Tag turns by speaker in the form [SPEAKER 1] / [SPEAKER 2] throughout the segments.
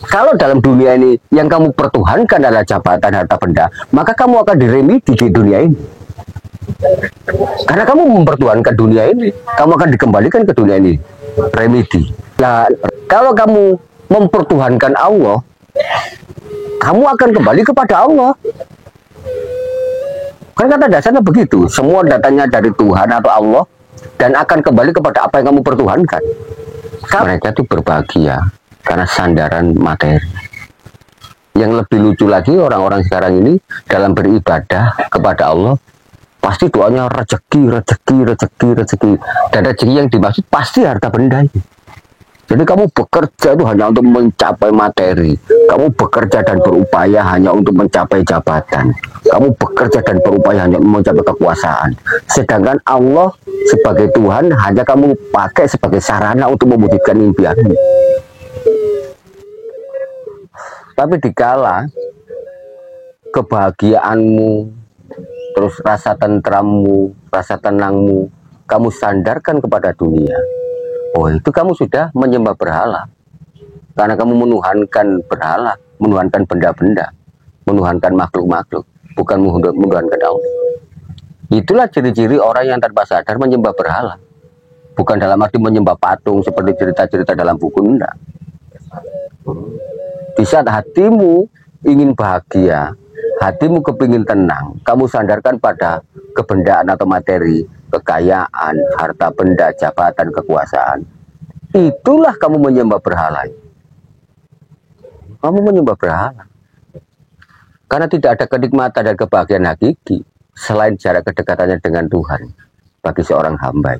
[SPEAKER 1] Kalau dalam dunia ini yang kamu pertuhankan adalah jabatan, harta benda, maka kamu akan diremedi di dunia ini. Karena kamu mempertuhankan dunia ini, kamu akan dikembalikan ke dunia ini. Remedi. Nah, kalau kamu mempertuhankan Allah, kamu akan kembali kepada Allah. Kan kata dasarnya begitu. Semua datanya dari Tuhan atau Allah dan akan kembali kepada apa yang kamu pertuhankan. Mereka itu berbahagia karena sandaran materi. Yang lebih lucu lagi, orang-orang sekarang ini dalam beribadah kepada Allah pasti doanya rezeki, rezeki, rezeki, rezeki. Dan rezeki yang dimaksud pasti harta benda ini. Jadi kamu bekerja itu hanya untuk mencapai materi. Kamu bekerja dan berupaya hanya untuk mencapai jabatan. Kamu bekerja dan berupaya hanya mencapai kekuasaan. Sedangkan Allah sebagai Tuhan hanya kamu pakai sebagai sarana untuk mewujudkan impianmu. Tapi dikala kebahagiaanmu, terus rasa tentrammu, rasa tenangmu, kamu sandarkan kepada dunia. Oh, itu kamu sudah menyembah berhala. Karena kamu menuhankan berhala, menuhankan benda-benda, menuhankan makhluk-makhluk, bukan menuhankan Allah. Itulah ciri-ciri orang yang tanpa sadar menyembah berhala. Bukan dalam arti menyembah patung seperti cerita-cerita dalam buku, enggak. Di saat hatimu ingin bahagia, hatimu kepingin tenang, kamu sandarkan pada kebendaan atau materi, kekayaan, harta benda, jabatan, kekuasaan. Itulah kamu menyembah berhala. Kamu menyembah berhala. Karena tidak ada kenikmatan dan kebahagiaan hakiki selain jarak kedekatannya dengan Tuhan bagi seorang hamba.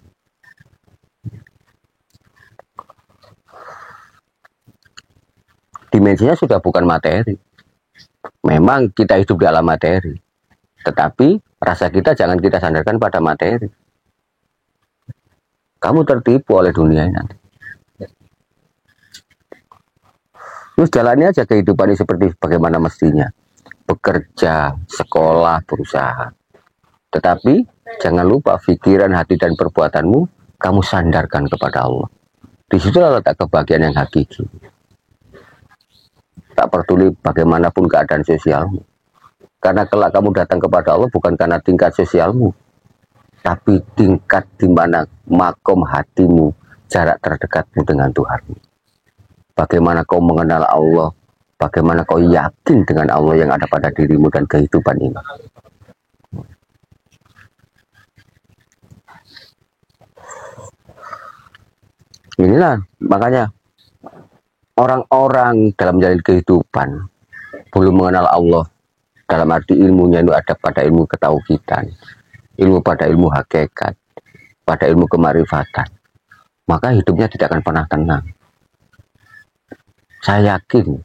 [SPEAKER 1] Dimensinya sudah bukan materi. Memang kita hidup dalam materi, tetapi rasa kita jangan kita sandarkan pada materi. Kamu tertipu oleh dunia ini nanti. Terus jalannya aja kehidupan ini seperti bagaimana mestinya. Bekerja, sekolah, berusaha. Tetapi jangan lupa pikiran, hati, dan perbuatanmu kamu sandarkan kepada Allah. Di situlah letak kebahagiaan yang hakiki. Tak peduli bagaimanapun keadaan sosialmu. Karena kelak kamu datang kepada Allah bukan karena tingkat sosialmu, tapi tingkat di mana makom hatimu, jarak terdekatmu dengan Tuhan. Bagaimana kau mengenal Allah, bagaimana kau yakin dengan Allah yang ada pada dirimu dan kehidupan ini. Inilah makanya orang-orang dalam menjalani kehidupan belum mengenal Allah dalam arti ilmunya itu ada pada ilmu ketauhidan, ilmu pada ilmu hakikat, pada ilmu kemarifatan, maka hidupnya tidak akan pernah tenang. Saya yakin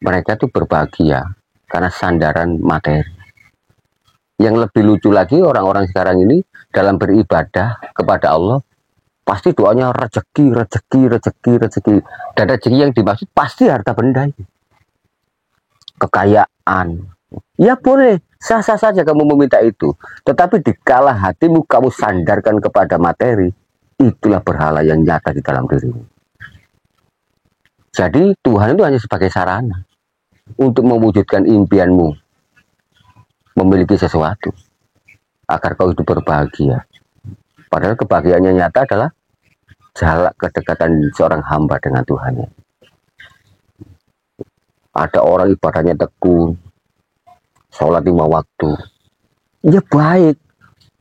[SPEAKER 1] mereka itu berbahagia karena sandaran materi. Yang lebih lucu lagi, orang-orang sekarang ini dalam beribadah kepada Allah pasti doanya rezeki, rezeki, rezeki, rezeki. Dan rezeki yang dimaksud pasti harta benda ini. Kekayaan. Ya boleh, sah-sah saja kamu meminta itu. Tetapi dikala hatimu kamu sandarkan kepada materi, itulah berhala yang nyata di dalam dirimu. Jadi Tuhan itu hanya sebagai sarana untuk mewujudkan impianmu, memiliki sesuatu, agar kau hidup berbahagia. Padahal kebahagiaannya nyata adalah jarak kedekatan seorang hamba dengan Tuhannya. Ada orang ibadahnya tekun, sholat 5 waktu, ya baik,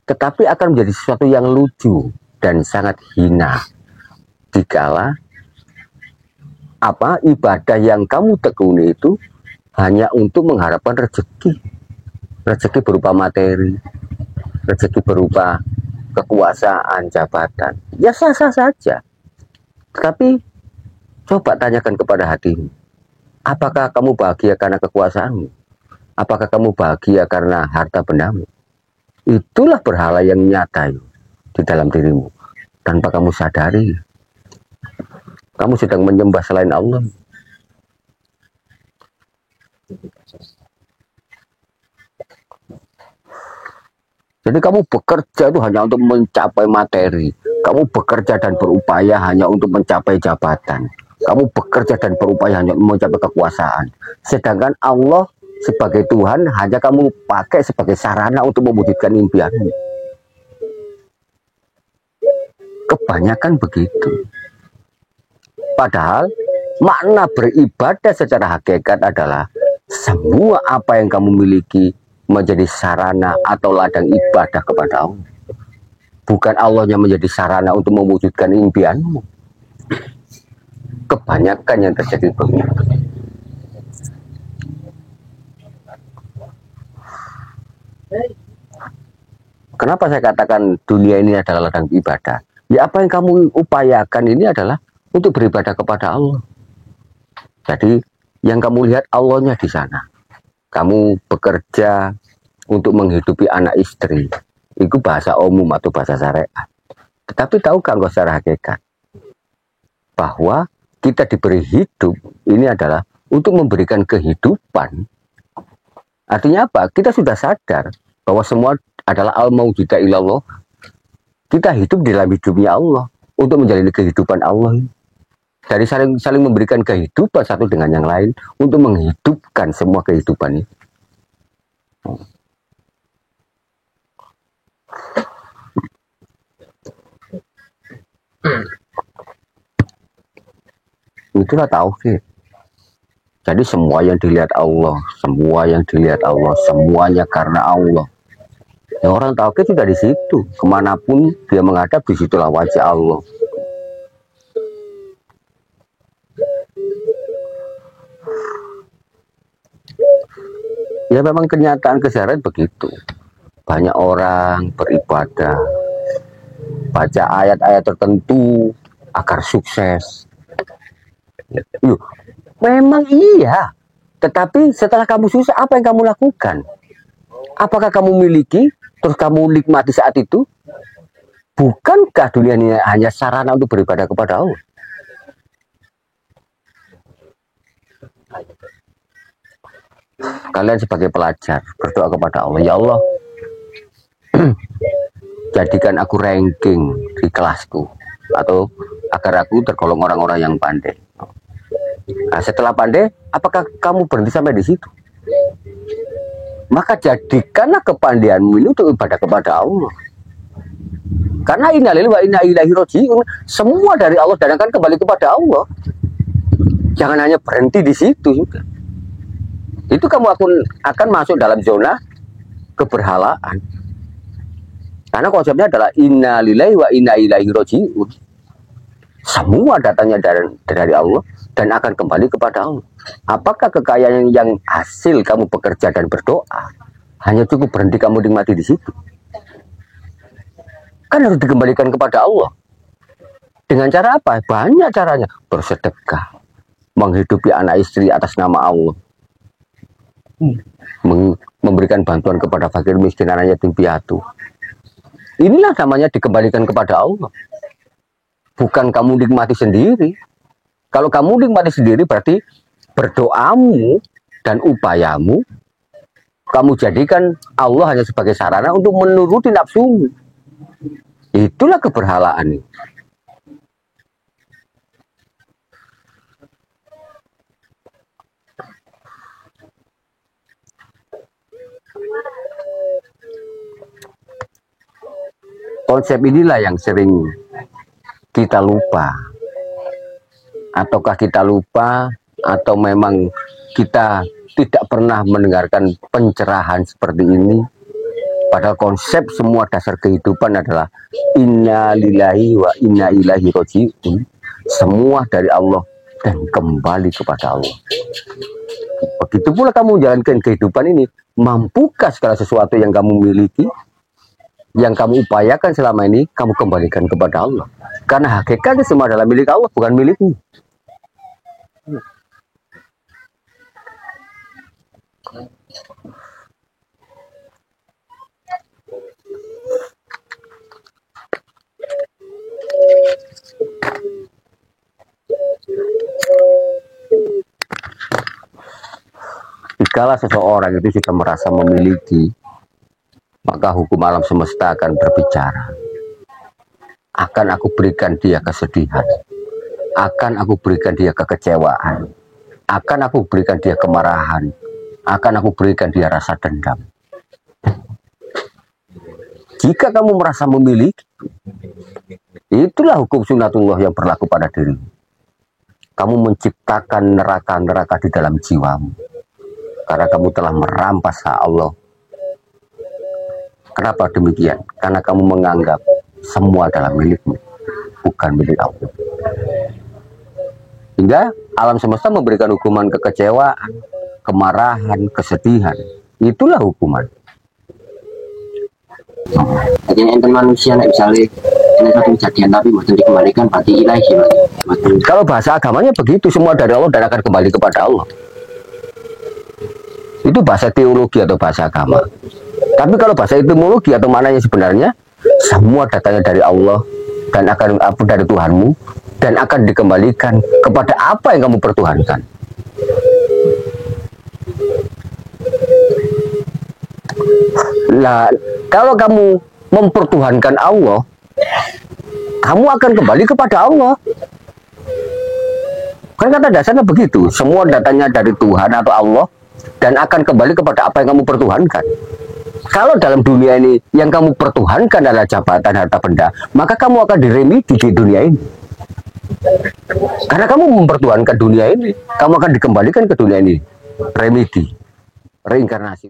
[SPEAKER 1] tetapi akan menjadi sesuatu yang lucu dan sangat hina dikala ibadah yang kamu tekuni itu hanya untuk mengharapkan rezeki, rezeki berupa materi, rezeki berupa kekuasaan, jabatan, ya sah-sah saja. Tapi coba tanyakan kepada hatimu, apakah kamu bahagia karena kekuasaanmu? Apakah kamu bahagia karena harta bendamu? Itulah berhala yang nyata di dalam dirimu. Tanpa kamu sadari, kamu sedang menyembah selain Allah. Jadi kamu bekerja itu hanya untuk mencapai materi. Kamu bekerja dan berupaya hanya untuk mencapai jabatan. Kamu bekerja dan berupaya hanya mencapai kekuasaan. Sedangkan Allah sebagai Tuhan hanya kamu pakai sebagai sarana untuk mewujudkan impianmu. Kebanyakan begitu. Padahal makna beribadah secara hakikat adalah semua apa yang kamu miliki menjadi sarana atau ladang ibadah kepada Allah. Bukan Allah yang menjadi sarana untuk mewujudkan impianmu. Kebanyakan yang terjadi begitu. Kenapa saya katakan dunia ini adalah ladang ibadah? Ya apa yang kamu upayakan ini adalah untuk beribadah kepada Allah. Jadi yang kamu lihat Allahnya di sana. Kamu bekerja untuk menghidupi anak istri. Itu bahasa umum atau bahasa syariat. Tetapi tahukah engkau secara hakikat bahwa kita diberi hidup ini adalah untuk memberikan kehidupan. Artinya apa? Kita sudah sadar bahwa semua adalah al-mawjuda ilallah. Kita hidup di dalam hidupnya Allah untuk menjalani kehidupan Allah. Dari saling memberikan kehidupan satu dengan yang lain untuk menghidupkan semua kehidupan ini. Itulah tauhid. Jadi semua yang dilihat Allah, semuanya karena Allah. Ya, orang tauhid sudah di situ. Kemanapun dia menghadap, disitulah wajah Allah. Ya memang kenyataan keseharian begitu. Banyak orang beribadah, baca ayat-ayat tertentu agar sukses. Yuk, memang iya. Tetapi setelah kamu sukses, apa yang kamu lakukan? Apakah kamu miliki, terus kamu nikmati saat itu? Bukankah dunia ini hanya sarana untuk beribadah kepada Allah? Kalian sebagai pelajar berdoa kepada Allah, ya Allah, jadikan aku ranking di kelasku, atau agar aku tergolong orang-orang yang pandai. Nah, setelah pandai, apakah kamu berhenti sampai di situ? Maka jadikanlah kepandaianmu ini untuk ibadah kepada Allah. Karena innalillahi wa inna ilaihi raji'un, semua dari Allah dan akan kembali kepada Allah. Jangan hanya berhenti di situ juga. Itu kamu akan masuk dalam zona keberhalaan. Karena konsepnya adalah innalillahi wa inna ilaihi raji'un. Semua datangnya dari Allah dan akan kembali kepada Allah. Apakah kekayaan yang hasil kamu bekerja dan berdoa hanya cukup berhenti kamu nikmati di situ? Kan harus dikembalikan kepada Allah. Dengan cara apa? Banyak caranya. Bersedekah, menghidupi anak istri atas nama Allah, memberikan bantuan kepada fakir miskin, anak yatim piatu. Inilah namanya dikembalikan kepada Allah. Bukan kamu nikmati sendiri. Kalau kamu nikmati sendiri berarti berdoamu dan upayamu kamu jadikan Allah hanya sebagai sarana untuk menuruti nafsumu. Itulah keberhalaan. Konsep inilah yang sering kita lupa. Ataukah kita lupa, atau memang kita tidak pernah mendengarkan pencerahan seperti ini. Padahal konsep semua dasar kehidupan adalah inna lillahi wa inna ilaihi raji'un. Semua dari Allah dan kembali kepada Allah. Begitu pula kamu menjalankan kehidupan ini, mampukah segala sesuatu yang kamu miliki, yang kamu upayakan selama ini, kamu kembalikan kepada Allah. Karena hakikatnya semua adalah milik Allah, bukan milikmu. Jikalau seseorang itu sudah merasa memiliki, maka hukum alam semesta akan berbicara. Akan aku berikan dia kesedihan, akan aku berikan dia kekecewaan, akan aku berikan dia kemarahan, akan aku berikan dia rasa dendam. Jika kamu merasa memiliki, itulah hukum sunatullah yang berlaku pada dirimu. Kamu menciptakan neraka-neraka di dalam jiwamu karena kamu telah merampas hak Allah. Kenapa demikian? Karena kamu menganggap semua adalah milikmu, bukan milik Allah. Hingga alam semesta memberikan hukuman kekecewaan, kemarahan, kesedihan. Itulah hukuman.
[SPEAKER 2] Jadi enten manusia nek misalnya ini satu kejadian tapi mboten dikembalikan berarti ilahi.
[SPEAKER 1] Kalau bahasa agamanya begitu, semua dari Allah dan akan kembali kepada Allah. Itu bahasa teologi atau bahasa agama. Tapi kalau bahasa etimologi atau maknanya sebenarnya, semua datangnya dari Allah dan akan dari Tuhanmu dan akan dikembalikan kepada apa yang kamu pertuhankan. Nah, kalau kamu mempertuhankan Allah, kamu akan kembali kepada Allah. Kan kata dasarnya begitu, semua datangnya dari Tuhan atau Allah dan akan kembali kepada apa yang kamu pertuhankan. Kalau dalam dunia ini yang kamu pertuhankan adalah jabatan, harta benda, maka kamu akan diremedi di dunia ini. Karena kamu mempertuhankan dunia ini, kamu akan dikembalikan ke dunia ini. Remedi, reinkarnasi.